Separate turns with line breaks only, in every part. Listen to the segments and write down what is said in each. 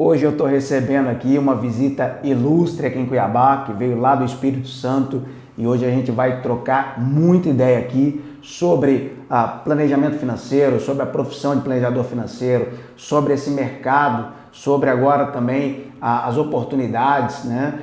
Hoje eu estou recebendo aqui uma visita ilustre aqui em Cuiabá, que veio lá do Espírito Santo, e hoje a gente vai trocar muita ideia aqui sobre planejamento financeiro, sobre a profissão de planejador financeiro, sobre esse mercado, sobre agora também as oportunidades, né,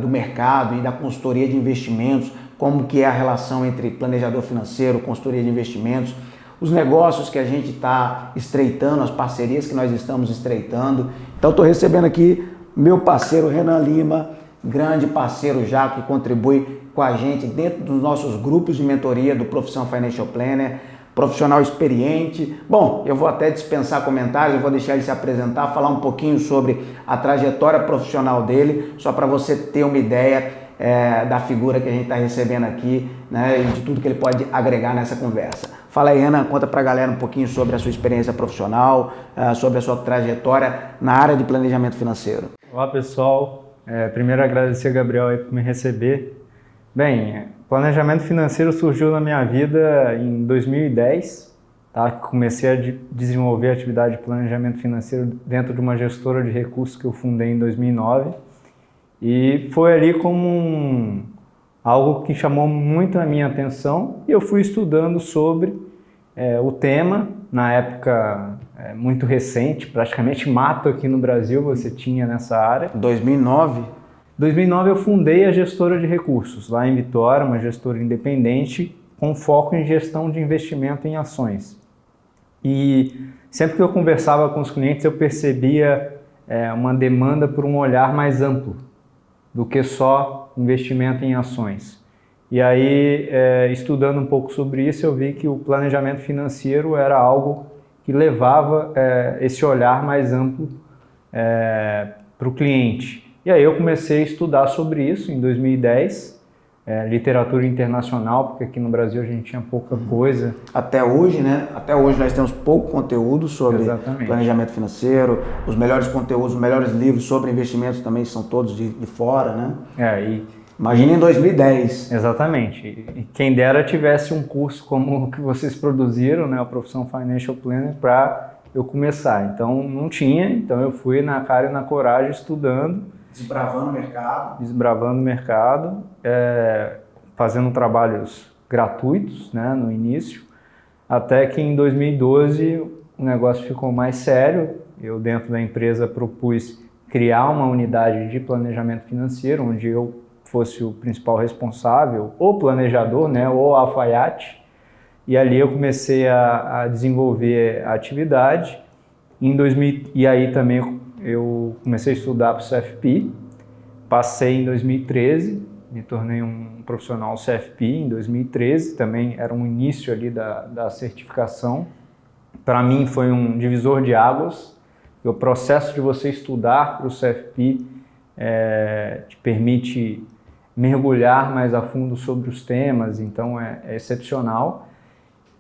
do mercado e da consultoria de investimentos, como que é a relação entre planejador financeiro, consultoria de investimentos, os negócios que a gente está estreitando, as parcerias que nós estamos estreitando. Então estou recebendo aqui meu parceiro Renan Lima, grande parceiro já que contribui com a gente dentro dos nossos grupos de mentoria do Profissão Financial Planner, profissional experiente. Bom, eu vou até dispensar comentários, eu vou deixar ele se apresentar, falar um pouquinho sobre a trajetória profissional dele, só para você ter uma ideia da figura que a gente está recebendo aqui, né, e de tudo que ele pode agregar nessa conversa. Fala aí, Renan, conta para a galera um pouquinho sobre a sua experiência profissional, sobre a sua trajetória na área de planejamento financeiro.
Olá, pessoal. Primeiro agradecer, Gabriel, aí por me receber. Bem, planejamento financeiro surgiu na minha vida em 2010, tá? Comecei a desenvolver a atividade de planejamento financeiro dentro de uma gestora de recursos que eu fundei em 2009. E foi ali como algo que chamou muito a minha atenção e eu fui estudando sobre o tema. Na época muito recente, praticamente mato aqui no Brasil você tinha nessa área.
2009?
2009 eu fundei a gestora de recursos lá em Vitória, uma gestora independente com foco em gestão de investimento em ações. E sempre que eu conversava com os clientes eu percebia uma demanda por um olhar mais amplo do que só investimento em ações. E aí, estudando um pouco sobre isso, eu vi que o planejamento financeiro era algo que levava esse olhar mais amplo para o cliente. E aí eu comecei a estudar sobre isso em 2010, literatura internacional, porque aqui no Brasil a gente tinha pouca coisa.
Até hoje, né? Até hoje nós temos pouco conteúdo sobre planejamento financeiro, os melhores conteúdos, os melhores livros sobre investimentos também são todos de fora, né? Imagina em 2010.
Exatamente. E quem dera tivesse um curso como o que vocês produziram, né, a Profissão Financial Planner, para eu começar. Então não tinha, então eu fui na cara e na coragem estudando.
Desbravando o mercado.
Desbravando o mercado, fazendo trabalhos gratuitos, né, no início, até que em 2012 o negócio ficou mais sério. Eu dentro da empresa propus criar uma unidade de planejamento financeiro, onde eu fosse o principal responsável, ou planejador, né, ou alfaiate, e ali eu comecei a desenvolver a atividade. E aí também eu comecei a estudar para o CFP, passei em 2013, me tornei um profissional CFP em 2013, também era um início ali da certificação. Para mim foi um divisor de águas, o processo de você estudar para o CFP te permite mergulhar mais a fundo sobre os temas, então é excepcional.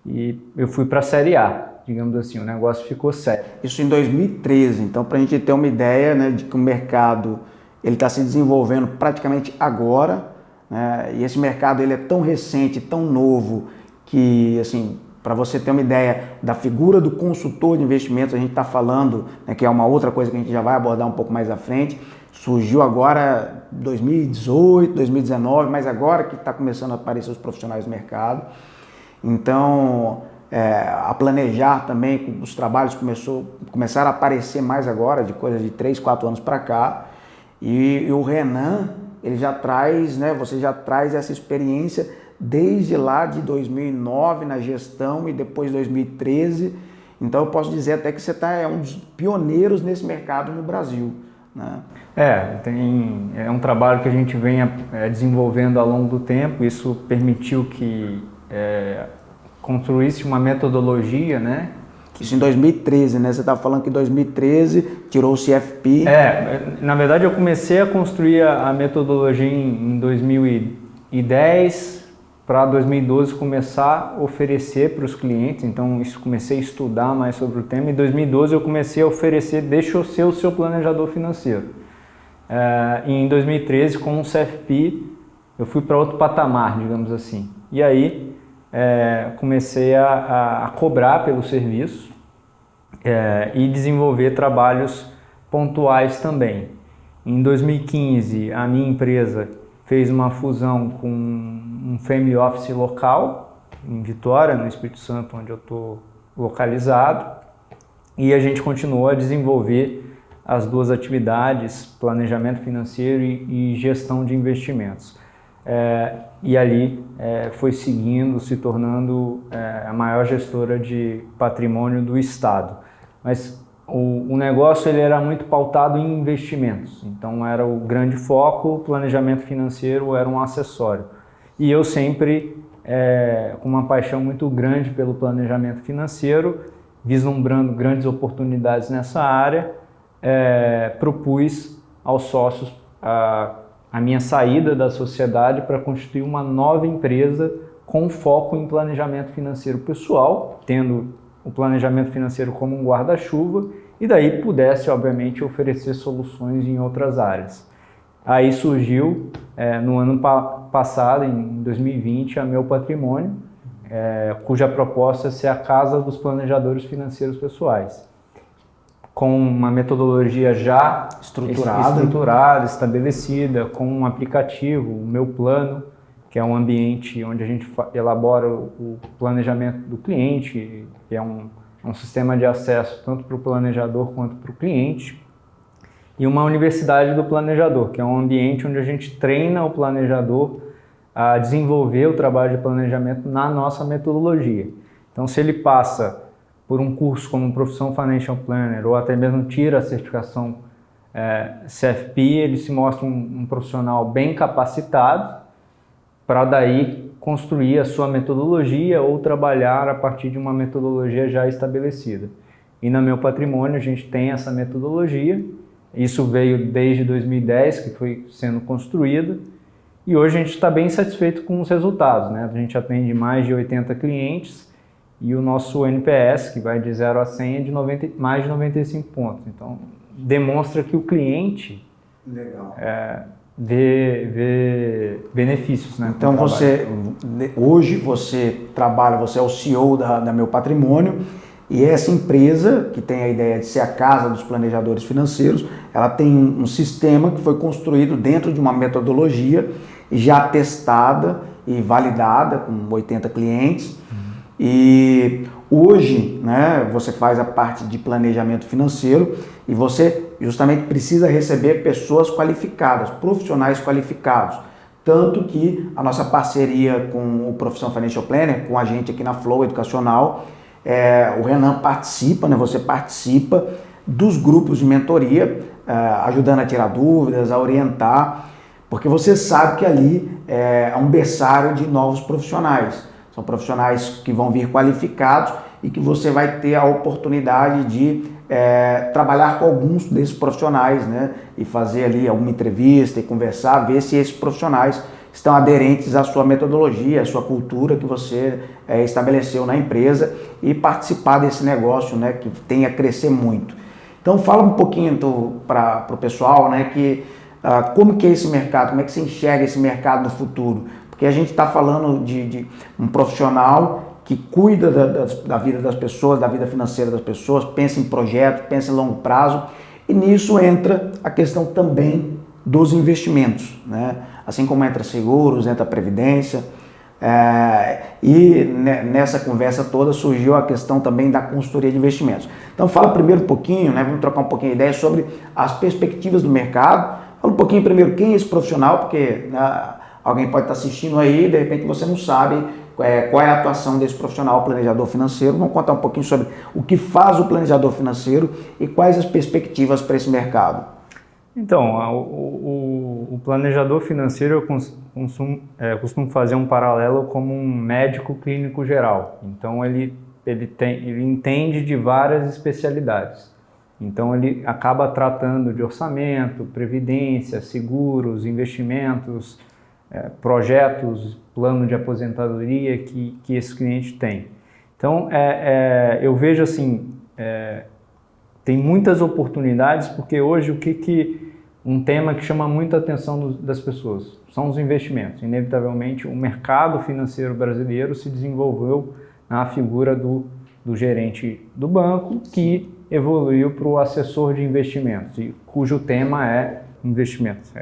E eu fui para a Série A, digamos assim, o negócio ficou sério.
Isso em 2013, então para a gente ter uma ideia, né, de que o mercado ele está se desenvolvendo praticamente agora, né, e esse mercado ele é tão recente, tão novo, que assim, para você ter uma ideia da figura do consultor de investimentos, a gente está falando, né, que é uma outra coisa que a gente já vai abordar um pouco mais à frente, surgiu agora 2018, 2019, mas agora que está começando a aparecer os profissionais do mercado. Então, a planejar também, os trabalhos começaram a aparecer mais agora, de coisa de 3, 4 anos para cá. E o Renan, ele já traz, né, você já traz essa experiência desde lá de 2009 na gestão e depois de 2013. Então, eu posso dizer até que você é um dos pioneiros nesse mercado no Brasil, né?
É um trabalho que a gente vem desenvolvendo ao longo do tempo. Isso permitiu que construísse uma metodologia, né?
Isso em 2013, né? Você estava falando que em 2013 tirou o CFP.
Na verdade eu comecei a construir a metodologia em 2010 para 2012 começar a oferecer para os clientes. Então comecei a estudar mais sobre o tema. Em 2012 eu comecei a oferecer, deixa eu ser o seu planejador financeiro. E em 2013 com o CFP eu fui para outro patamar, digamos assim. E aí comecei a cobrar pelo serviço e desenvolver trabalhos pontuais também. Em 2015, a minha empresa fez uma fusão com um family office local, em Vitória, no Espírito Santo, onde eu estou localizado, e a gente continuou a desenvolver as duas atividades, planejamento financeiro e gestão de investimentos. E ali foi seguindo, se tornando a maior gestora de patrimônio do Estado. Mas o negócio ele era muito pautado em investimentos, então era o grande foco, o planejamento financeiro era um acessório. E eu sempre, com uma paixão muito grande pelo planejamento financeiro, vislumbrando grandes oportunidades nessa área, propus aos sócios a minha saída da sociedade para constituir uma nova empresa com foco em planejamento financeiro pessoal, tendo o planejamento financeiro como um guarda-chuva e daí pudesse, obviamente, oferecer soluções em outras áreas. Aí surgiu, no ano passado, em 2020, a Meu Patrimônio, cuja proposta é ser a casa dos planejadores financeiros pessoais, com uma metodologia já estruturada, estabelecida, com um aplicativo, o Meu Plano, que é um ambiente onde a gente elabora o planejamento do cliente, que é um sistema de acesso tanto para o planejador quanto para o cliente, e uma universidade do planejador, que é um ambiente onde a gente treina o planejador a desenvolver o trabalho de planejamento na nossa metodologia. Então, se ele passa por um curso como Profissão Financial Planner ou até mesmo tira a certificação CFP, ele se mostra um profissional bem capacitado para daí construir a sua metodologia ou trabalhar a partir de uma metodologia já estabelecida. E na Meu Patrimônio a gente tem essa metodologia, isso veio desde 2010 que foi sendo construída e hoje a gente está bem satisfeito com os resultados, né? A gente atende mais de 80 clientes e o nosso NPS, que vai de 0 a 100, é de mais de 95 pontos. Então, demonstra que o cliente vê benefícios, né?
Então, hoje você trabalha, você é o CEO da Meu Patrimônio e essa empresa, que tem a ideia de ser a casa dos planejadores financeiros, ela tem um sistema que foi construído dentro de uma metodologia já testada e validada com 80 clientes. E hoje, né, você faz a parte de planejamento financeiro e você justamente precisa receber pessoas qualificadas, profissionais qualificados. Tanto que a nossa parceria com o Profissão Financial Planner, com a gente aqui na Flow Educacional, o Renan participa, né, você participa dos grupos de mentoria, ajudando a tirar dúvidas, a orientar, porque você sabe que ali é um berçário de novos profissionais. São profissionais que vão vir qualificados e que você vai ter a oportunidade de trabalhar com alguns desses profissionais, né? E fazer ali alguma entrevista e conversar, ver se esses profissionais estão aderentes à sua metodologia, à sua cultura que você estabeleceu na empresa e participar desse negócio, né? Que tem a crescer muito. Então fala um pouquinho para o pessoal, né? Como que é esse mercado, como é que você enxerga esse mercado do futuro? Porque a gente está falando de um profissional que cuida da vida das pessoas, da vida financeira das pessoas, pensa em projetos, pensa em longo prazo, e nisso entra a questão também dos investimentos, né? Assim como entra seguros, entra previdência, e nessa conversa toda surgiu a questão também da consultoria de investimentos. Então fala primeiro um pouquinho, né? Vamos trocar um pouquinho de ideia sobre as perspectivas do mercado. Fala um pouquinho primeiro quem é esse profissional, porque alguém pode estar assistindo aí e de repente você não sabe qual é a atuação desse profissional planejador financeiro. Vamos contar um pouquinho sobre o que faz o planejador financeiro e quais as perspectivas para esse mercado.
Então, o planejador financeiro, eu costumo fazer um paralelo como um médico clínico geral. Então, ele entende de várias especialidades. Então, ele acaba tratando de orçamento, previdência, seguros, investimentos, projetos, plano de aposentadoria que esse cliente tem. Então, eu vejo assim, tem muitas oportunidades, porque hoje um tema que chama muita atenção das pessoas são os investimentos. Inevitavelmente, o mercado financeiro brasileiro se desenvolveu na figura do gerente do banco, que evoluiu para o assessor de investimentos, cujo tema é investimentos.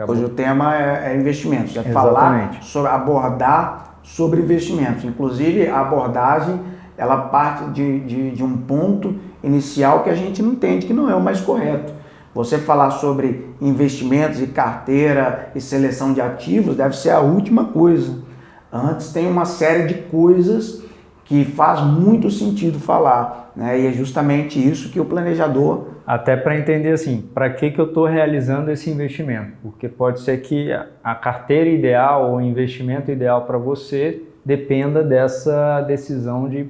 Hoje o tema é investimentos, é
Exatamente.
falar sobre, abordar sobre investimentos. Inclusive, a abordagem, ela parte de um ponto inicial que a gente não entende, que não é o mais correto. Você falar sobre investimentos e carteira e seleção de ativos deve ser a última coisa. Antes tem uma série de coisas que faz muito sentido falar, né? E é justamente isso que o planejador...
Até para entender assim, para que eu estou realizando esse investimento? Porque pode ser que a carteira ideal ou o investimento ideal para você dependa dessa decisão de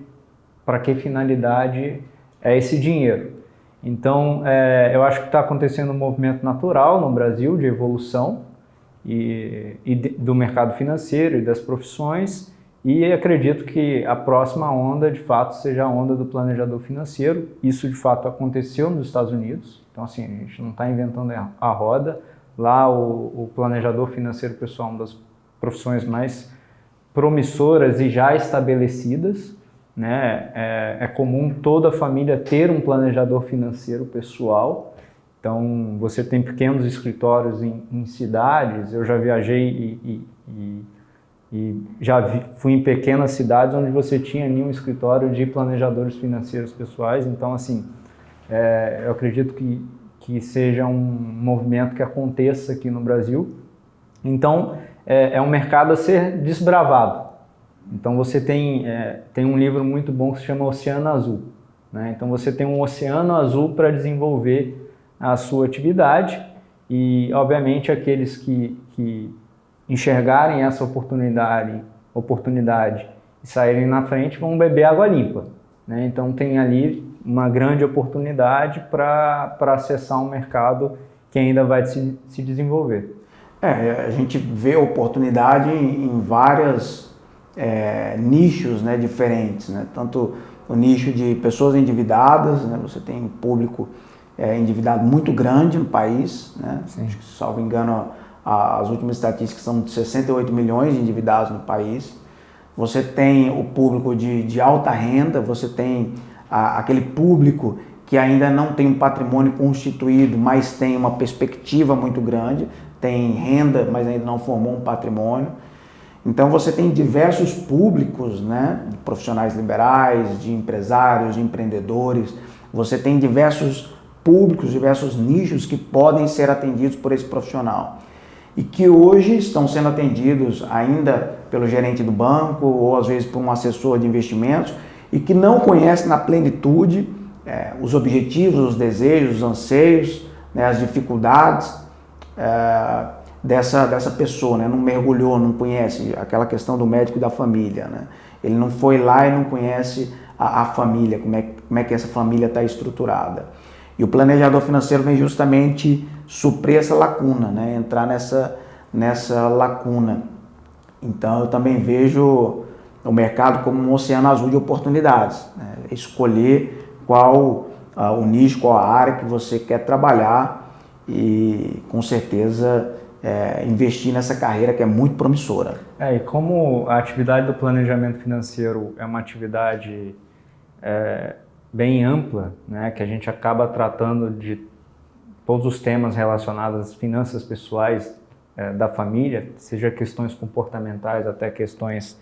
para que finalidade é esse dinheiro. Então, eu acho que está acontecendo um movimento natural no Brasil de evolução do mercado financeiro e das profissões, e acredito que a próxima onda, de fato, seja a onda do planejador financeiro. Isso, de fato, aconteceu nos Estados Unidos. Então, assim, a gente não está inventando a roda. Lá, o planejador financeiro pessoal é uma das profissões mais promissoras e já estabelecidas, né? É comum toda a família ter um planejador financeiro pessoal. Então, você tem pequenos escritórios em cidades. Eu já viajei e fui em pequenas cidades onde você tinha ali um escritório de planejadores financeiros pessoais. Então, assim, eu acredito que seja um movimento que aconteça aqui no Brasil. Então, é um mercado a ser desbravado. Então, você tem um livro muito bom que se chama Oceano Azul, né? Então, você tem um oceano azul para desenvolver a sua atividade e, obviamente, aqueles que enxergarem essa oportunidade e saírem na frente vão beber água limpa, né? Então tem ali uma grande oportunidade para acessar um mercado que ainda vai se desenvolver.
A gente vê oportunidade em vários nichos, né, diferentes, né? Tanto o nicho de pessoas endividadas, né? Você tem um público endividado muito grande no país, né? Acho que, salvo engano, as últimas estatísticas são de 68 milhões de endividados no país. Você tem o público de alta renda, você tem aquele público que ainda não tem um patrimônio constituído, mas tem uma perspectiva muito grande, tem renda, mas ainda não formou um patrimônio. Então você tem diversos públicos, né, de profissionais liberais, de empresários, de empreendedores. Você tem diversos públicos, diversos nichos que podem ser atendidos por esse profissional e que hoje estão sendo atendidos ainda pelo gerente do banco ou às vezes por um assessor de investimentos e que não conhece na plenitude os objetivos, os desejos, os anseios, né, as dificuldades dessa pessoa, né? Não mergulhou, não conhece aquela questão do médico e da família, né? Ele não foi lá e não conhece a família, como é que essa família está estruturada. E o planejador financeiro vem justamente suprir essa lacuna, né? Entrar nessa lacuna. Então eu também vejo o mercado como um oceano azul de oportunidades, né? Escolher qual o nicho, qual a área que você quer trabalhar e com certeza investir nessa carreira que é muito promissora.
E como a atividade do planejamento financeiro é uma atividade bem ampla, né, que a gente acaba tratando de todos os temas relacionados às finanças pessoais da família, seja questões comportamentais até questões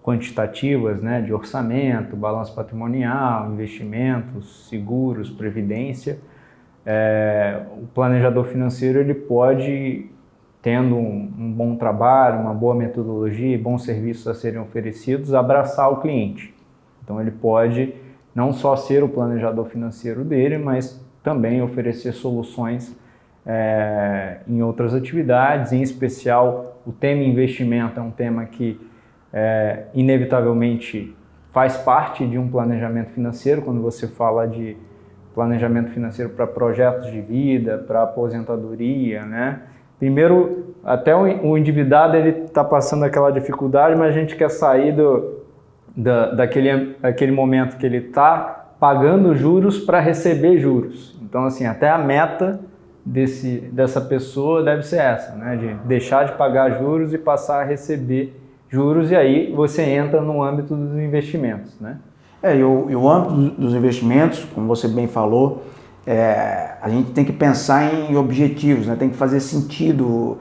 quantitativas, né, de orçamento, balanço patrimonial, investimentos, seguros, previdência. O planejador financeiro ele pode, tendo um bom trabalho, uma boa metodologia e bons serviços a serem oferecidos, abraçar o cliente. Então ele pode não só ser o planejador financeiro dele, mas também oferecer soluções em outras atividades. Em especial, o tema investimento é um tema que inevitavelmente faz parte de um planejamento financeiro. Quando você fala de planejamento financeiro para projetos de vida, para aposentadoria, né? Primeiro, até o endividado ele está passando aquela dificuldade, mas a gente quer sair daquele momento que ele está pagando juros para receber juros. Então, assim, até a meta dessa pessoa deve ser essa, né? De deixar de pagar juros e passar a receber juros, e aí você entra no âmbito dos investimentos, né?
E o âmbito dos investimentos, como você bem falou, a gente tem que pensar em objetivos, né? Tem que fazer sentido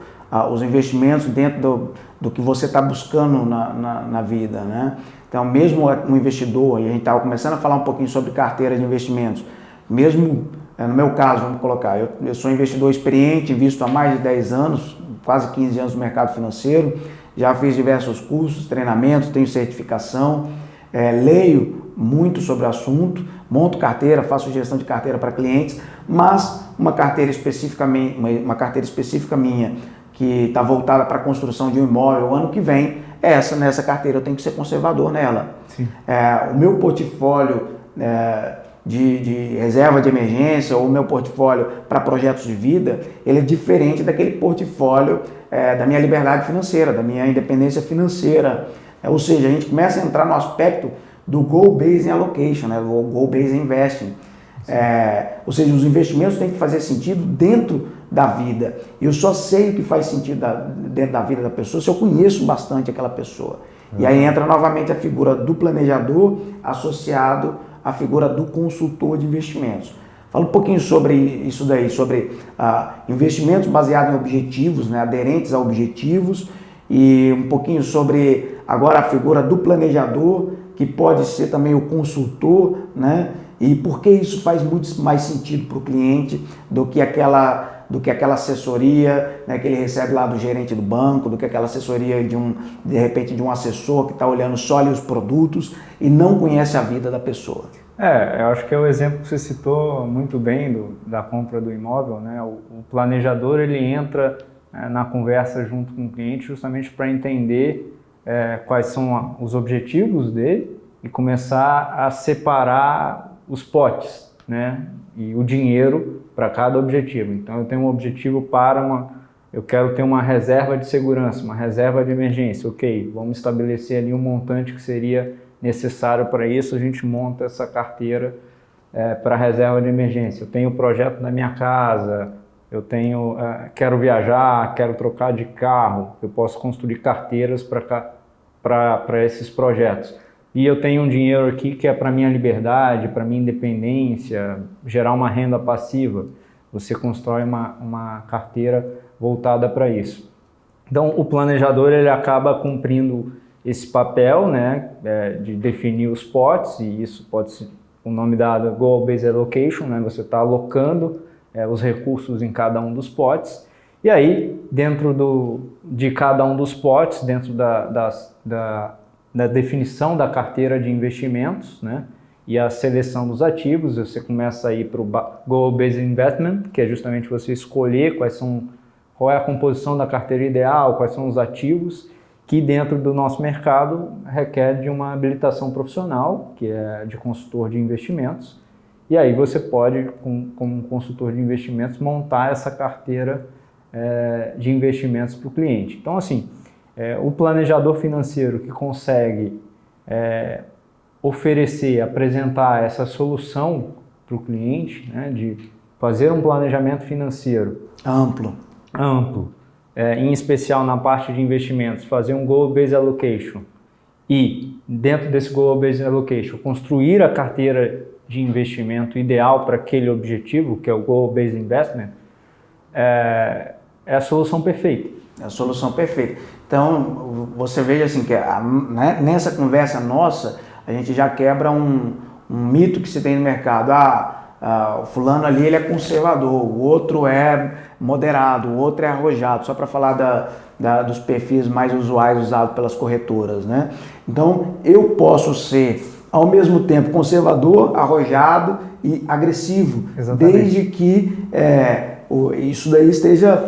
os investimentos dentro do que você está buscando na vida, né? Então, mesmo um investidor, e a gente estava começando a falar um pouquinho sobre carteira de investimentos, mesmo no meu caso, vamos colocar, eu sou investidor experiente, invisto há mais de 10 anos, quase 15 anos no mercado financeiro, já fiz diversos cursos, treinamentos, tenho certificação, leio muito sobre o assunto, monto carteira, faço gestão de carteira para clientes, mas uma carteira específica minha que está voltada para a construção de um imóvel o ano que vem, nessa carteira eu tenho que ser conservador nela. O meu portfólio de reserva de emergência ou o meu portfólio para projetos de vida, ele é diferente daquele portfólio da minha liberdade financeira, da minha independência financeira. Ou seja, a gente começa a entrar no aspecto do Goal-Based Allocation, né? Do Goal-Based Investing. Ou seja, os investimentos têm que fazer sentido dentro da vida. Eu só sei o que faz sentido dentro da vida da pessoa se eu conheço bastante aquela pessoa. E aí entra novamente a figura do planejador associado à figura do consultor de investimentos. Fala um pouquinho sobre isso daí, sobre investimentos baseados em objetivos, né? Aderentes a objetivos, e um pouquinho sobre agora a figura do planejador, que pode ser também o consultor, né? E por que isso faz muito mais sentido para o cliente do que aquela assessoria, né, que ele recebe lá do gerente do banco, do que aquela assessoria de repente de um assessor que está olhando só ali os produtos e não conhece a vida da pessoa.
Eu acho que é o exemplo que você citou muito bem da compra do imóvel, né? O planejador, ele entra na conversa junto com o cliente justamente para entender quais são os objetivos dele e começar a separar os potes, né? E o dinheiro para cada objetivo. Então eu tenho um objetivo eu quero ter uma reserva de segurança, uma reserva de emergência. Ok, vamos estabelecer ali um montante que seria necessário para isso, a gente monta essa carteira para reserva de emergência. Eu tenho o projeto da minha casa, quero viajar, quero trocar de carro, eu posso construir carteiras para esses projetos. E eu tenho um dinheiro aqui que é para minha liberdade, para minha independência, gerar uma renda passiva. Você constrói uma carteira voltada para isso. Então, o planejador, ele acaba cumprindo esse papel, né, de definir os potes, e isso pode ser o nome dado Goal-Based Allocation, né, você está alocando os recursos em cada um dos potes. E aí, dentro de cada um dos potes, dentro da definição da carteira de investimentos, né, e a seleção dos ativos, você começa a ir para o Goal-Based Investment, que é justamente você escolher qual é a composição da carteira ideal, quais são os ativos, que dentro do nosso mercado requer de uma habilitação profissional, que é de consultor de investimentos, e aí você pode, como consultor de investimentos, montar essa carteira de investimentos para o cliente. Então, assim, o planejador financeiro que consegue apresentar essa solução para o cliente, né, de fazer um planejamento financeiro amplo, em especial na parte de investimentos, fazer um Goal-Based Allocation e, dentro desse Goal-Based Allocation, construir a carteira de investimento ideal para aquele objetivo, que é o Goal-Based Investment, é a solução perfeita.
É a solução perfeita. Então, você veja assim, que nessa conversa nossa, a gente já quebra um mito que se tem no mercado. O fulano ali ele é conservador, o outro é moderado, o outro é arrojado, só para falar dos perfis mais usuais usados pelas corretoras, né? Então, eu posso ser, ao mesmo tempo, conservador, arrojado e agressivo. Exatamente. Desde que isso daí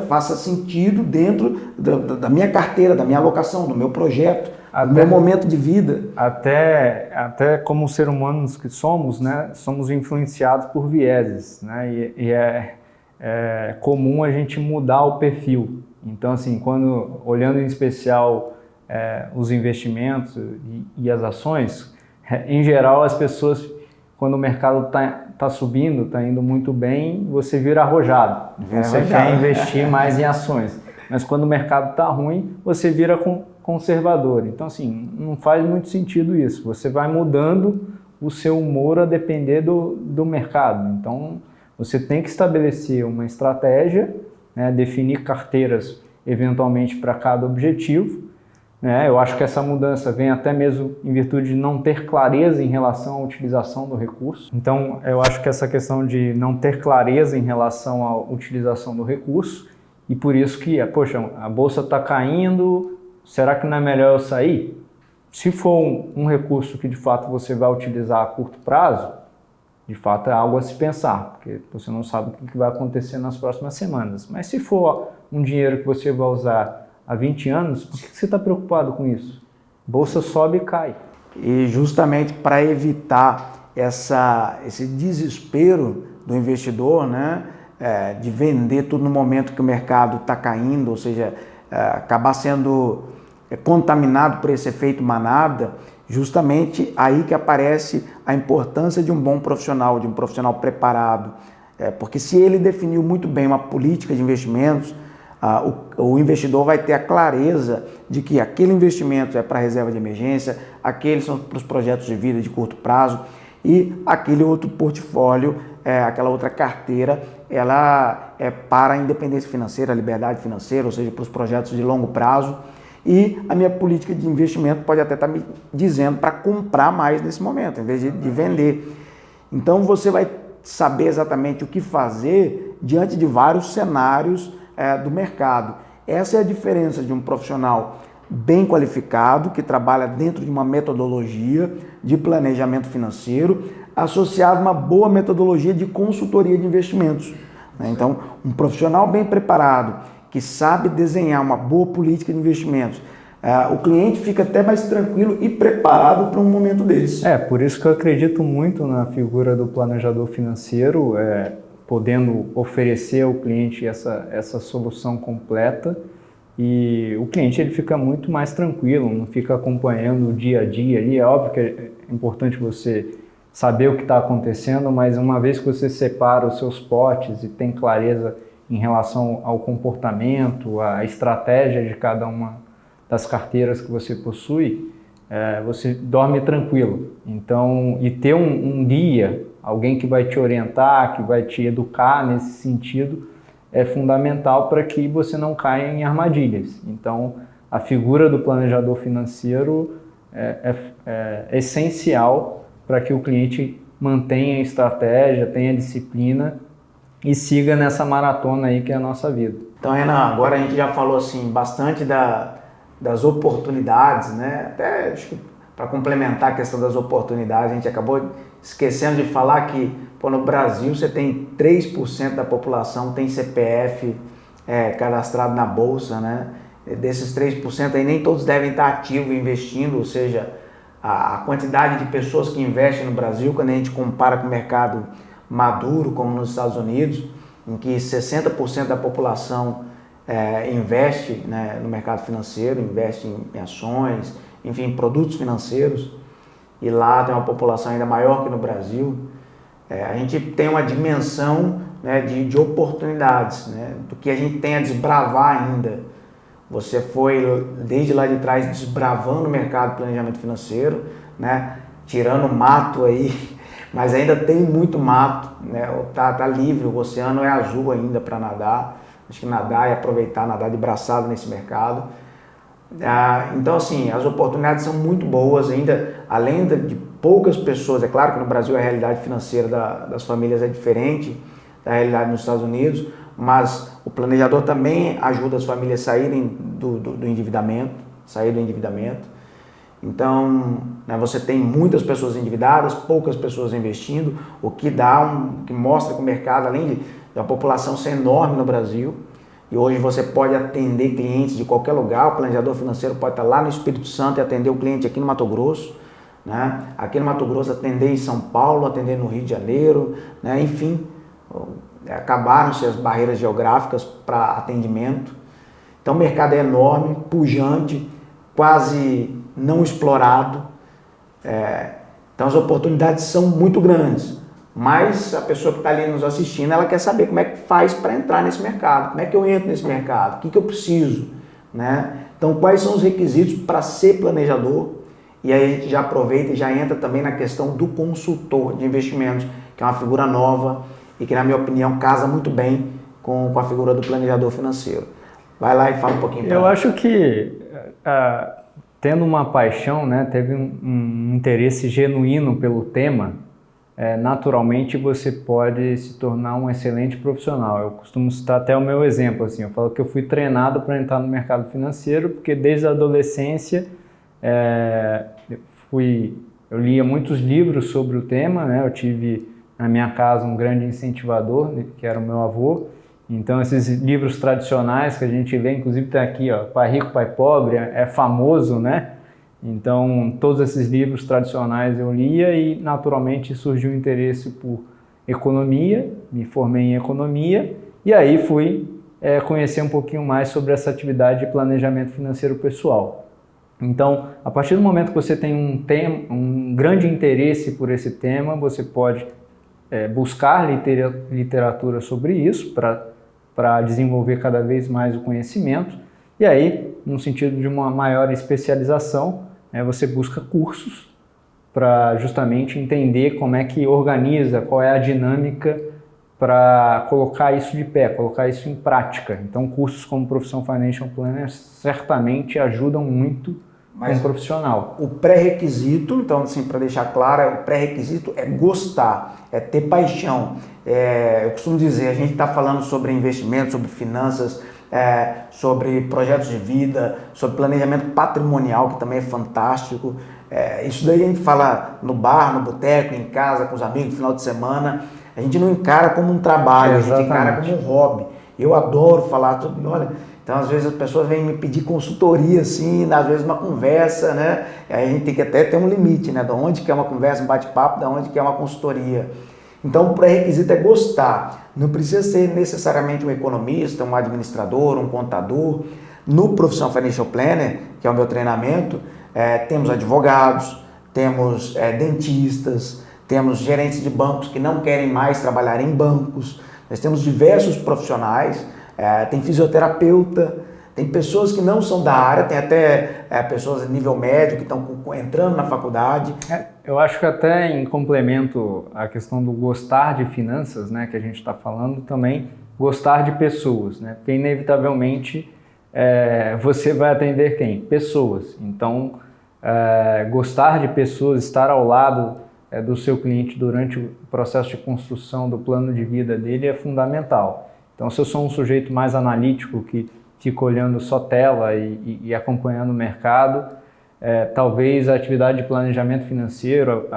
faça sentido dentro da minha carteira, da minha alocação, do meu projeto, do meu momento de vida.
Até como seres humanos que somos, né, somos influenciados por vieses, né, e é comum a gente mudar o perfil. Então, assim, olhando em especial os investimentos e as ações, em geral as pessoas, quando o mercado está subindo, está indo muito bem, você vira arrojado. Você quer investir mais em ações. Mas quando o mercado está ruim, você vira conservador. Então, assim, não faz muito sentido isso. Você vai mudando o seu humor a depender do mercado. Então, você tem que estabelecer uma estratégia, né, definir carteiras eventualmente para cada objetivo. Né? Eu acho que essa mudança vem até mesmo em virtude de não ter clareza em relação à utilização do recurso. Então, eu acho que essa questão de não ter clareza em relação à utilização do recurso, e por isso que, poxa, a bolsa está caindo, será que não é melhor eu sair? Se for um recurso que de fato você vai utilizar a curto prazo, de fato é algo a se pensar, porque você não sabe o que vai acontecer nas próximas semanas. Mas se for um dinheiro que você vai usar há 20 anos, por que você está preocupado com isso? Bolsa sobe e cai.
E justamente para evitar esse desespero do investidor, né, de vender tudo no momento que o mercado está caindo, ou seja, acabar sendo contaminado por esse efeito manada, justamente aí que aparece a importância de um bom profissional, de um profissional preparado. Porque se ele definiu muito bem uma política de investimentos, o investidor vai ter a clareza de que aquele investimento é para reserva de emergência, aqueles são para os projetos de vida de curto prazo e aquele outro portfólio, aquela outra carteira, ela é para a independência financeira, a liberdade financeira, ou seja, para os projetos de longo prazo. E a minha política de investimento pode até estar me dizendo para comprar mais nesse momento, em vez de vender. Então você vai saber exatamente o que fazer diante de vários cenários do mercado. Essa é a diferença de um profissional bem qualificado, que trabalha dentro de uma metodologia de planejamento financeiro, associado a uma boa metodologia de consultoria de investimentos. Então, um profissional bem preparado, que sabe desenhar uma boa política de investimentos, o cliente fica até mais tranquilo e preparado para um momento desse.
Por isso que eu acredito muito na figura do planejador financeiro, podendo oferecer ao cliente essa solução completa, e o cliente ele fica muito mais tranquilo, não fica acompanhando o dia a dia ali. É óbvio que é importante você saber o que está acontecendo, mas uma vez que você separa os seus potes e tem clareza em relação ao comportamento, à estratégia de cada uma das carteiras que você possui, você dorme tranquilo. Então, e ter um guia, alguém que vai te orientar, que vai te educar nesse sentido, é fundamental para que você não caia em armadilhas. Então, a figura do planejador financeiro é essencial para que o cliente mantenha a estratégia, tenha a disciplina e siga nessa maratona aí que é a nossa vida.
Então, Renan, agora a gente já falou assim bastante das oportunidades, né? Até acho que para complementar a questão das oportunidades, a gente acabou esquecendo de falar que no Brasil você tem 3% da população tem CPF cadastrado na Bolsa, né? Desses 3% aí nem todos devem estar ativos investindo, ou seja, a quantidade de pessoas que investem no Brasil, quando a gente compara com o mercado maduro, como nos Estados Unidos, em que 60% da população investe, né, no mercado financeiro, investe em ações, enfim, em produtos financeiros, e lá tem uma população ainda maior que no Brasil, a gente tem uma dimensão, né, de oportunidades, né, do que a gente tem a desbravar ainda. Você foi, desde lá de trás, desbravando o mercado de planejamento financeiro, né, tirando mato aí, mas ainda tem muito mato, né, tá livre, o oceano é azul ainda para nadar. Acho que nadar e aproveitar, nadar de braçada nesse mercado. Então, assim, as oportunidades são muito boas ainda, além de poucas pessoas. É claro que no Brasil a realidade financeira das famílias é diferente da realidade nos Estados Unidos, mas o planejador também ajuda as famílias a saírem do endividamento, Então, né, você tem muitas pessoas endividadas, poucas pessoas investindo, o que que mostra que o mercado, além de a população ser enorme no Brasil, e hoje você pode atender clientes de qualquer lugar, o planejador financeiro pode estar lá no Espírito Santo e atender o cliente aqui no Mato Grosso, né? Aqui no Mato Grosso atender em São Paulo, atender no Rio de Janeiro, né? Enfim, acabaram-se as barreiras geográficas para atendimento. Então o mercado é enorme, pujante, quase não explorado, então as oportunidades são muito grandes. Mas a pessoa que está ali nos assistindo, ela quer saber como é que faz para entrar nesse mercado, como é que eu entro nesse mercado, o que eu preciso, né? Então, quais são os requisitos para ser planejador E aí a gente já aproveita e já entra também na questão do consultor de investimentos, que é uma figura nova e que, na minha opinião, casa muito bem com a figura do planejador financeiro. Vai lá e fala um pouquinho para
Eu acho que, tendo uma paixão, né, teve um interesse genuíno pelo tema, naturalmente você pode se tornar um excelente profissional. Eu costumo citar até o meu exemplo, assim, eu falo que eu fui treinado para entrar no mercado financeiro, porque desde a adolescência eu lia muitos livros sobre o tema, né? Eu tive na minha casa um grande incentivador, que era o meu avô. Então esses livros tradicionais que a gente lê, inclusive tem aqui, ó, Pai Rico, Pai Pobre, é famoso, né? Então todos esses livros tradicionais eu lia e naturalmente surgiu o interesse por economia, me formei em economia e aí fui conhecer um pouquinho mais sobre essa atividade de planejamento financeiro pessoal. Então, a partir do momento que você tem um grande interesse por esse tema, você pode buscar literatura sobre isso para desenvolver cada vez mais o conhecimento. E aí, no sentido de uma maior especialização, você busca cursos para justamente entender como é que organiza, qual é a dinâmica para colocar isso de pé, colocar isso em prática. Então, cursos como Profissão Financial Planner certamente ajudam muito um profissional.
O pré-requisito, então, assim, para deixar claro, o pré-requisito é gostar, é ter paixão. Eu costumo dizer, a gente está falando sobre investimento, sobre finanças, sobre projetos de vida, sobre planejamento patrimonial, que também é fantástico. Isso daí a gente fala no bar, no boteco, em casa, com os amigos, no final de semana. A gente não encara como um trabalho, a gente encara como um hobby. Eu adoro falar tudo, olha... Então, às vezes, as pessoas vêm me pedir consultoria, assim, às vezes uma conversa, né? E aí a gente tem que até ter um limite, né? De onde que é uma conversa, um bate-papo, de onde que é uma consultoria. Então, o pré-requisito é gostar. Não precisa ser necessariamente um economista, um administrador, um contador. No Profissão Financial Planner, que é o meu treinamento, temos advogados, temos dentistas, temos gerentes de bancos que não querem mais trabalhar em bancos. Nós temos diversos profissionais. Tem fisioterapeuta, tem pessoas que não são da área, tem até pessoas de nível médio que estão entrando na faculdade.
Eu acho que até em complemento à questão do gostar de finanças, né, que a gente está falando, também gostar de pessoas, né, porque inevitavelmente você vai atender quem? Pessoas. Então, gostar de pessoas, estar ao lado do seu cliente durante o processo de construção do plano de vida dele é fundamental. Então, se eu sou um sujeito mais analítico, que fica olhando só tela e acompanhando o mercado, talvez a atividade de planejamento financeiro,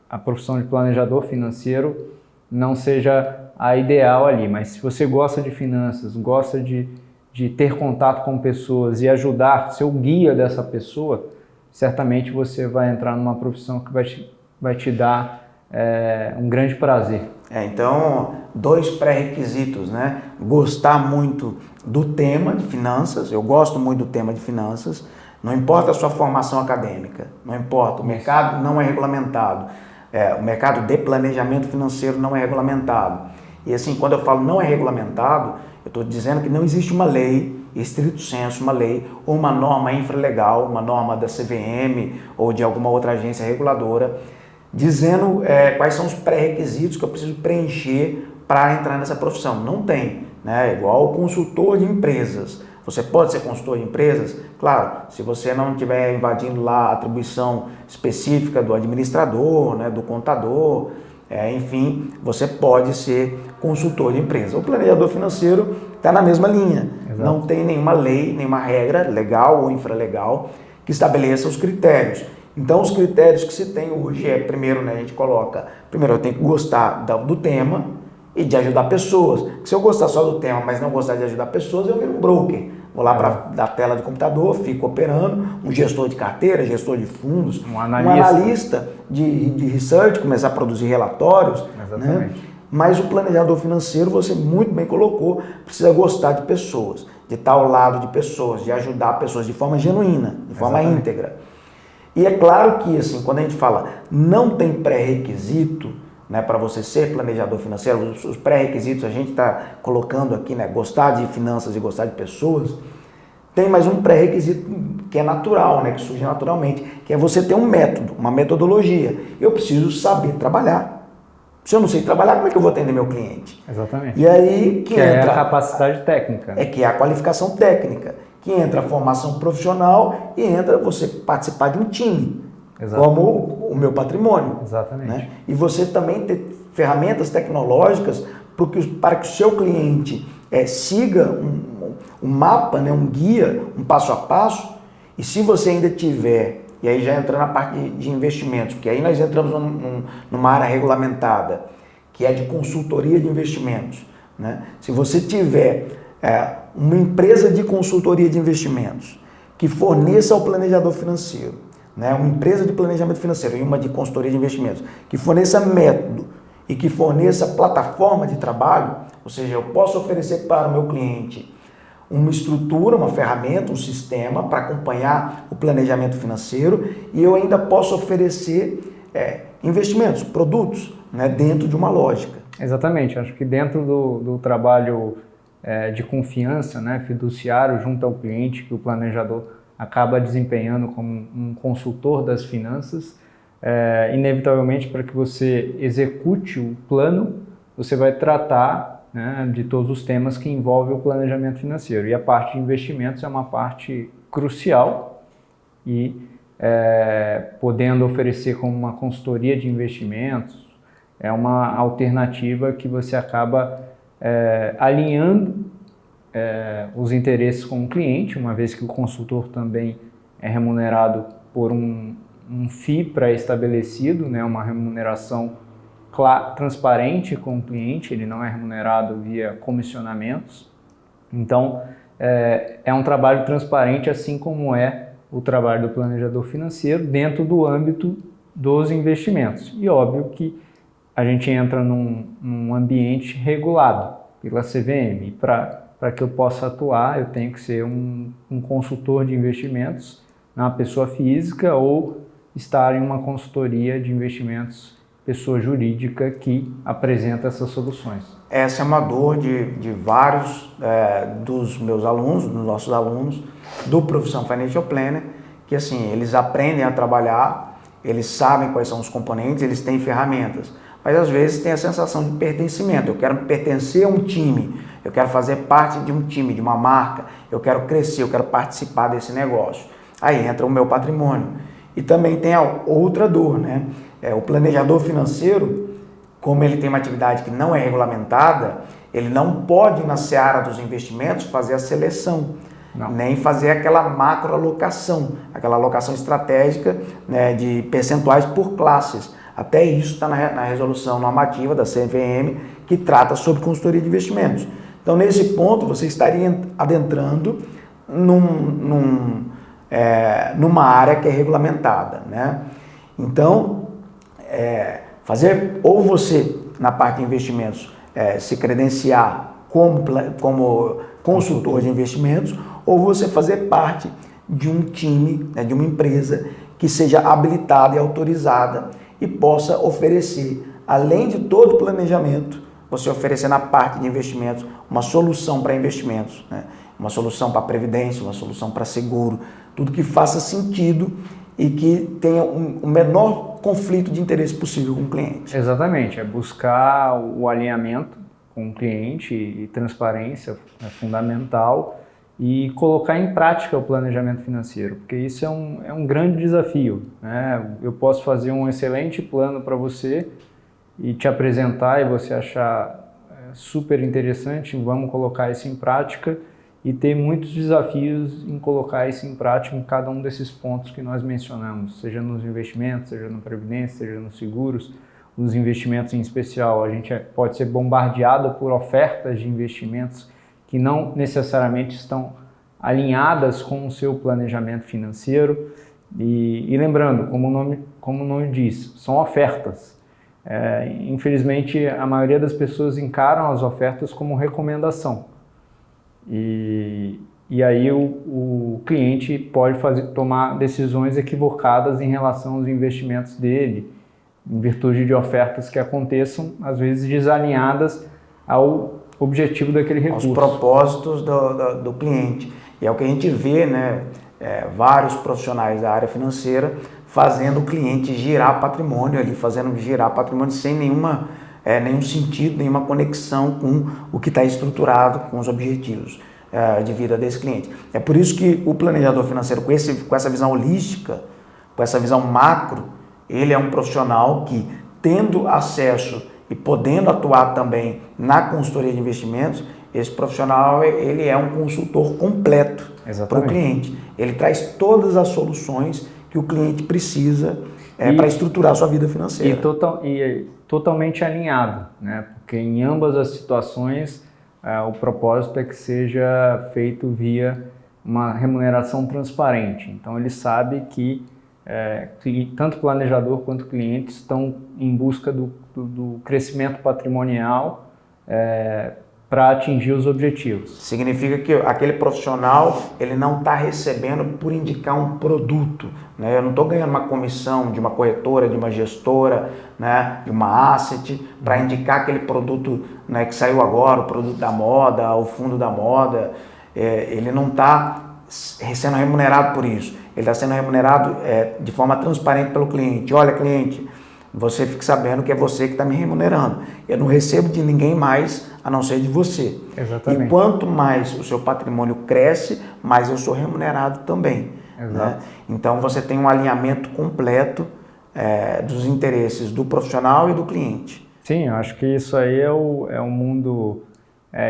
a profissão de planejador financeiro não seja a ideal ali. Mas se você gosta de finanças, gosta de ter contato com pessoas e ajudar, ser o guia dessa pessoa, certamente você vai entrar numa profissão que vai te dar um grande prazer.
Então, 2 pré-requisitos, né? Gostar muito do tema de finanças, eu gosto muito do tema de finanças, não importa a sua formação acadêmica, não importa, o mercado não é regulamentado, o mercado de planejamento financeiro não é regulamentado. E assim, quando eu falo não é regulamentado, eu estou dizendo que não existe uma lei, estrito senso, uma lei ou uma norma infralegal, uma norma da CVM ou de alguma outra agência reguladora, dizendo quais são os pré-requisitos que eu preciso preencher para entrar nessa profissão. Não tem, né? Igual consultor de empresas. Você pode ser consultor de empresas? Claro, se você não estiver invadindo lá a atribuição específica do administrador, né, do contador, enfim, você pode ser consultor de empresa. O planejador financeiro está na mesma linha. Exato. Não tem nenhuma lei, nenhuma regra legal ou infralegal que estabeleça os critérios. Então, os critérios que se tem hoje primeiro, né, a gente coloca, primeiro eu tenho que gostar do tema e de ajudar pessoas. Porque se eu gostar só do tema, mas não gostar de ajudar pessoas, eu viro um broker. Vou lá para a tela de computador, fico operando, um gestor de carteira, gestor de fundos, um analista de research, começar a produzir relatórios.
Exatamente.
Né? Mas o planejador financeiro, você muito bem colocou, precisa gostar de pessoas, de estar ao lado de pessoas, de ajudar pessoas de forma genuína, de forma íntegra. E é claro que, assim, quando a gente fala não tem pré-requisito, né, para você ser planejador financeiro, os pré-requisitos a gente está colocando aqui, né, gostar de finanças e gostar de pessoas, tem mais um pré-requisito que é natural, né, que surge naturalmente, que é você ter um método, uma metodologia. Eu preciso saber trabalhar. Se eu não sei trabalhar, como é que eu vou atender meu cliente?
Exatamente.
E aí que
é
entra
a capacidade técnica.
É que é a qualificação técnica, que entra a formação profissional e entra você participar de um time, como o Meu Patrimônio.
Exatamente.
Né? E você também ter ferramentas tecnológicas para que o seu cliente siga um mapa, né, um guia, um passo a passo. E se você ainda tiver, e aí já entra na parte de investimentos, porque aí nós entramos numa área regulamentada, que é de consultoria de investimentos. Né? Se você tiver uma empresa de consultoria de investimentos que forneça ao planejador financeiro, né, uma empresa de planejamento financeiro e uma de consultoria de investimentos, que forneça método e que forneça plataforma de trabalho, ou seja, eu posso oferecer para o meu cliente uma estrutura, uma ferramenta, um sistema para acompanhar o planejamento financeiro e eu ainda posso oferecer investimentos, produtos, né, dentro de uma lógica.
Exatamente, acho que dentro do trabalho de confiança, né, fiduciário junto ao cliente, que o planejador acaba desempenhando como um consultor das finanças, inevitavelmente para que você execute o plano, você vai tratar, né, de todos os temas que envolvem o planejamento financeiro. E a parte de investimentos é uma parte crucial e podendo oferecer como uma consultoria de investimentos, é uma alternativa que você acaba alinhando os interesses com o cliente, uma vez que o consultor também é remunerado por um FII pré-estabelecido, né, uma remuneração transparente com o cliente, ele não é remunerado via comissionamentos. Então, é um trabalho transparente, assim como é o trabalho do planejador financeiro dentro do âmbito dos investimentos. E óbvio que a gente entra num ambiente regulado pela CVM. Para que eu possa atuar, eu tenho que ser um consultor de investimentos na pessoa física ou estar em uma consultoria de investimentos pessoa jurídica que apresenta essas soluções.
Essa é uma dor de vários dos meus alunos, dos nossos alunos, do Profissão Financial Planner, que assim, eles aprendem a trabalhar, eles sabem quais são os componentes, eles têm ferramentas, mas às vezes tem a sensação de pertencimento. Eu quero pertencer a um time, eu quero fazer parte de um time, de uma marca, eu quero crescer, eu quero participar desse negócio. Aí entra o Meu Patrimônio. E também tem a outra dor, né? O planejador financeiro, como ele tem uma atividade que não é regulamentada, ele não pode, na seara dos investimentos, fazer a seleção, nem fazer aquela macroalocação, aquela alocação estratégica, né, de percentuais por classes. Até isso está na resolução normativa da CVM, que trata sobre consultoria de investimentos. Então, nesse ponto, você estaria adentrando numa área que é regulamentada, né? Então, fazer, ou você, na parte de investimentos, se credenciar como consultor de investimentos, ou você fazer parte de um time, né, de uma empresa que seja habilitada e autorizada e possa oferecer, além de todo o planejamento, você oferecer na parte de investimentos uma solução para investimentos, né? Uma solução para previdência, uma solução para seguro, tudo que faça sentido e que tenha o menor conflito de interesse possível com o cliente.
Exatamente, é buscar o alinhamento com o cliente e transparência é fundamental e colocar em prática o planejamento financeiro, porque isso é um grande desafio, né? Eu posso fazer um excelente plano para você e te apresentar e você achar super interessante, vamos colocar isso em prática, e ter muitos desafios em colocar isso em prática em cada um desses pontos que nós mencionamos, seja nos investimentos, seja na previdência, seja nos seguros. Os investimentos em especial, a gente pode ser bombardeado por ofertas de investimentos que não necessariamente estão alinhadas com o seu planejamento financeiro. E lembrando, como o nome diz, são ofertas. Infelizmente, a maioria das pessoas encaram as ofertas como recomendação. E aí o cliente pode tomar decisões equivocadas em relação aos investimentos dele, em virtude de ofertas que aconteçam, às vezes desalinhadas ao objetivo daquele recurso.
Aos propósitos do cliente. E é o que a gente vê, né, vários profissionais da área financeira fazendo o cliente girar patrimônio ali, fazendo girar patrimônio sem nenhum sentido, nenhuma conexão com o que está estruturado, com os objetivos de vida desse cliente. É por isso que o planejador financeiro, com essa visão holística, com essa visão macro, ele é um profissional que, tendo acesso e podendo atuar também na consultoria de investimentos, esse profissional ele é um consultor completo para o cliente. Ele traz todas as soluções que o cliente precisa para estruturar a sua vida financeira.
E totalmente alinhado, né? Porque em ambas as situações o propósito é que seja feito via uma remuneração transparente. Então ele sabe que tanto o planejador quanto o cliente estão em busca do crescimento patrimonial para atingir os objetivos.
Significa que aquele profissional ele não está recebendo por indicar um produto, né? Eu não estou ganhando uma comissão de uma corretora, de uma gestora, né? De uma asset para indicar aquele produto, né, que saiu agora, o produto da moda, o fundo da moda. Ele não está sendo remunerado por isso. Ele está sendo remunerado de forma transparente pelo cliente. Olha, cliente, você fique sabendo que é você que está me remunerando. Eu não recebo de ninguém mais a não ser de você.
Exatamente.
E quanto mais o seu patrimônio cresce, mais eu sou remunerado também. Né? Então você tem um alinhamento completo dos interesses do profissional e do cliente.
Sim, eu acho que isso aí é um mundo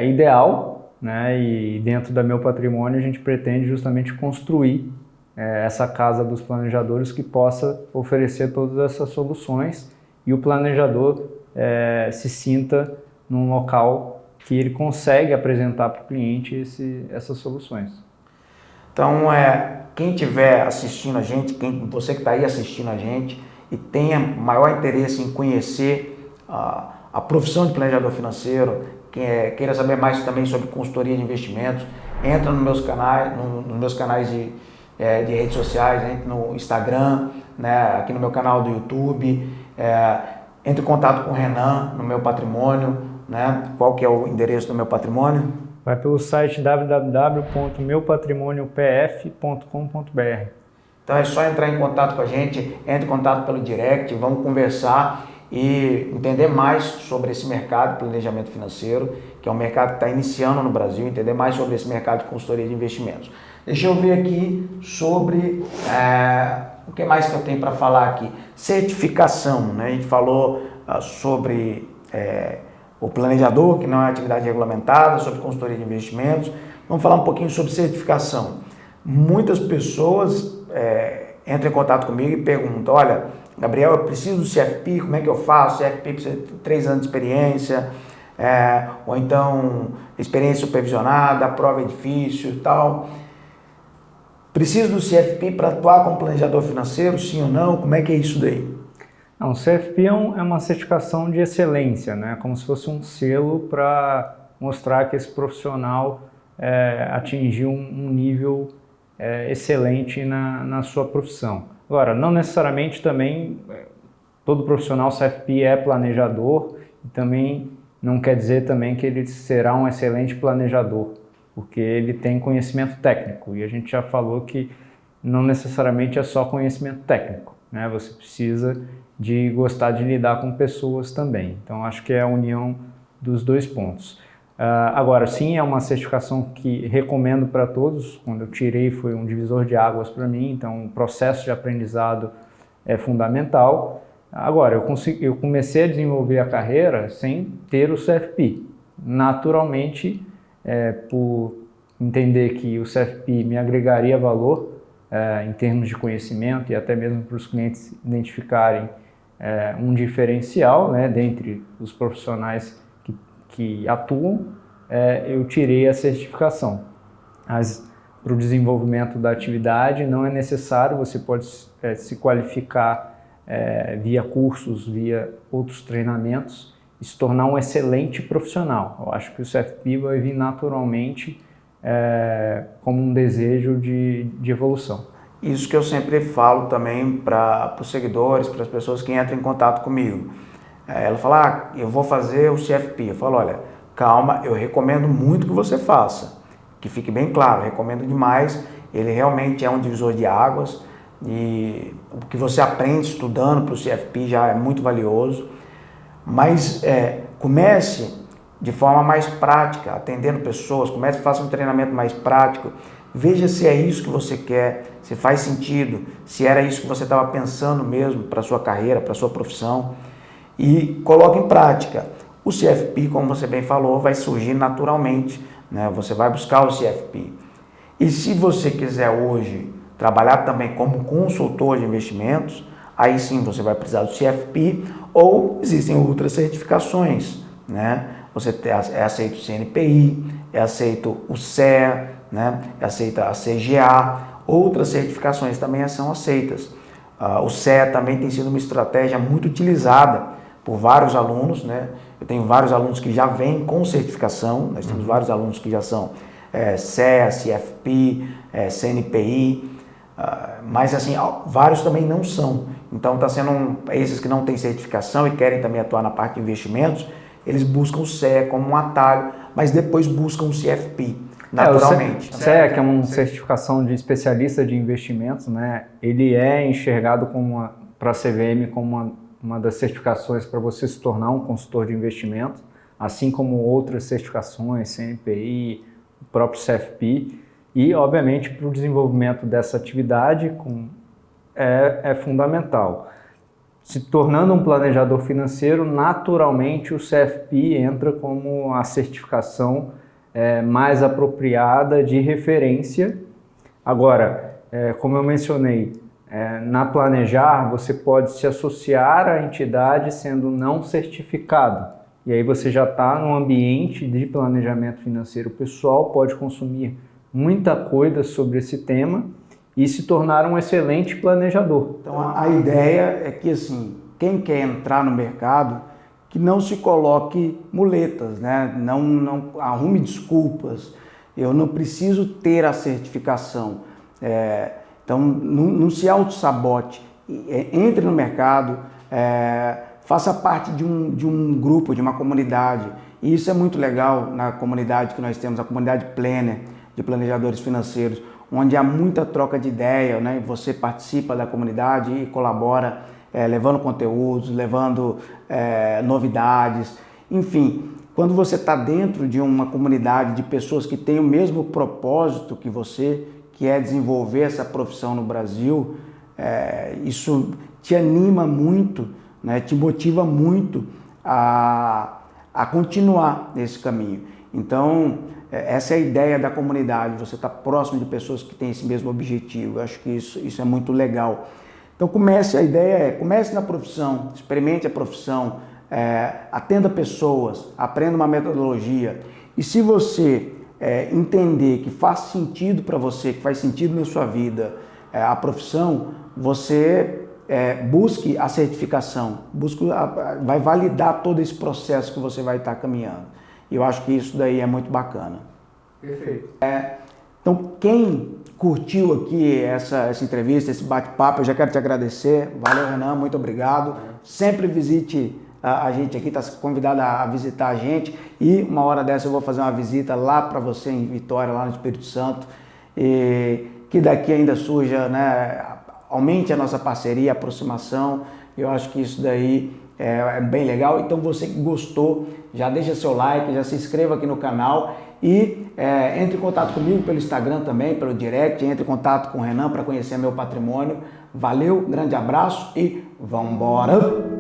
ideal, né? E dentro da Meu Patrimônio a gente pretende justamente construir essa casa dos planejadores que possa oferecer todas essas soluções e o planejador se sinta num local que ele consegue apresentar para o cliente essas soluções.
Então, quem estiver assistindo a gente, você que está aí assistindo a gente e tenha maior interesse em conhecer a profissão de planejador financeiro, queira saber mais também sobre consultoria de investimentos, entra nos meus canais de redes sociais, entra no Instagram, né, aqui no meu canal do YouTube, entre em contato com o Renan no Meu Patrimônio, né? Qual que é o endereço do Meu Patrimônio?
Vai pelo site www.meupatrimoniopf.com.br.
Então é só entrar em contato com a gente, entre em contato pelo direct, vamos conversar e entender mais sobre esse mercado de planejamento financeiro, que é um mercado que está iniciando no Brasil, entender mais sobre esse mercado de consultoria de investimentos. Deixa eu ver aqui sobre o que mais que eu tenho para falar aqui. Certificação, né? A gente falou sobre o planejador, que não é atividade regulamentada, sobre consultoria de investimentos. Vamos falar um pouquinho sobre certificação. Muitas pessoas entram em contato comigo e perguntam, olha, Gabriel, eu preciso do CFP, como é que eu faço? CFP precisa de 3 anos de experiência, ou então experiência supervisionada, a prova é difícil e tal. Preciso do CFP para atuar como planejador financeiro, sim ou não? Como é que é isso daí?
Não, o CFP é uma certificação de excelência, né? Como se fosse um selo para mostrar que esse profissional atingiu um nível excelente na sua profissão. Agora, não necessariamente também todo profissional CFP é planejador e também não quer dizer também que ele será um excelente planejador, porque ele tem conhecimento técnico e a gente já falou que não necessariamente é só conhecimento técnico, né? Você precisa de gostar de lidar com pessoas também. Então, acho que é a união dos dois pontos. Agora, sim, é uma certificação que recomendo para todos. Quando eu tirei, foi um divisor de águas para mim, então o processo de aprendizado é fundamental. Agora, eu comecei a desenvolver a carreira sem ter o CFP. Naturalmente, por entender que o CFP me agregaria valor em termos de conhecimento e até mesmo para os clientes identificarem um diferencial, né, dentre os profissionais que atuam, eu tirei a certificação. Mas para o desenvolvimento da atividade não é necessário, você pode se qualificar via cursos, via outros treinamentos e se tornar um excelente profissional. Eu acho que o CFP vai vir naturalmente como um desejo de evolução.
Isso que eu sempre falo também para os seguidores, para as pessoas que entram em contato comigo. Ela fala, eu vou fazer o CFP. Eu falo, olha, calma, eu recomendo muito que você faça. Que fique bem claro, recomendo demais, ele realmente é um divisor de águas e o que você aprende estudando para o CFP já é muito valioso, mas comece de forma mais prática, atendendo pessoas, comece, faça um treinamento mais prático, veja se é isso que você quer, se faz sentido, se era isso que você estava pensando mesmo para a sua carreira, para a sua profissão, e coloque em prática. O CFP, como você bem falou, vai surgir naturalmente, né? Você vai buscar o CFP. E se você quiser hoje trabalhar também como consultor de investimentos, aí sim você vai precisar do CFP, ou existem outras certificações, né? Você é aceito o CNPI, é aceito o CEA, né? É aceita a CGA, outras certificações também são aceitas. O CEA também tem sido uma estratégia muito utilizada por vários alunos, né? Eu tenho vários alunos que já vêm com certificação, nós temos vários alunos que já são CEA, CFP, CNPI, mas assim, vários também não são. Então está sendo esses que não têm certificação e querem também atuar na parte de investimentos, eles buscam o CEA como um atalho, mas depois buscam o CFP, naturalmente.
O CEA, que é uma certificação de especialista de investimentos, né? Ele é enxergado como para a CVM como uma das certificações para você se tornar um consultor de investimento, assim como outras certificações, CNPI, o próprio CFP, e obviamente para o desenvolvimento dessa atividade é fundamental. Se tornando um planejador financeiro, naturalmente o CFP entra como a certificação mais apropriada de referência. Agora, como eu mencionei, na Planejar você pode se associar à entidade sendo não certificado. E aí você já está num ambiente de planejamento financeiro pessoal, pode consumir muita coisa sobre esse tema e se tornar um excelente planejador.
Então a ideia é que assim, quem quer entrar no mercado, que não se coloque muletas, né? Não arrume desculpas. Eu não preciso ter a certificação. Então não se auto-sabote. Entre no mercado, faça parte de um grupo, de uma comunidade. E isso é muito legal na comunidade que nós temos, a comunidade Planner, de planejadores financeiros, onde há muita troca de ideia, né? Você participa da comunidade e colabora, levando conteúdos, levando novidades, enfim. Quando você está dentro de uma comunidade de pessoas que têm o mesmo propósito que você, que é desenvolver essa profissão no Brasil, isso te anima muito, né? Te motiva muito a continuar nesse caminho. Então, essa é a ideia da comunidade, você está próximo de pessoas que têm esse mesmo objetivo. Eu acho que isso é muito legal. Então comece na profissão, experimente a profissão, atenda pessoas, aprenda uma metodologia. E se você entender que faz sentido para você, que faz sentido na sua vida a profissão, você busque a certificação, vai validar todo esse processo que você vai estar caminhando. E eu acho que isso daí é muito bacana.
Perfeito.
Então, quem curtiu aqui essa entrevista, esse bate-papo, eu já quero te agradecer. Valeu, Renan, muito obrigado. Sempre visite a gente aqui, está convidado a visitar a gente. E uma hora dessa eu vou fazer uma visita lá para você em Vitória, lá no Espírito Santo. E que daqui ainda surja, né, aumente a nossa parceria, a aproximação. Eu acho que isso daí é bem legal. Então você que gostou, já deixa seu like, já se inscreva aqui no canal e entre em contato comigo pelo Instagram também, pelo direct, entre em contato com o Renan para conhecer meu patrimônio. Valeu, grande abraço e vambora!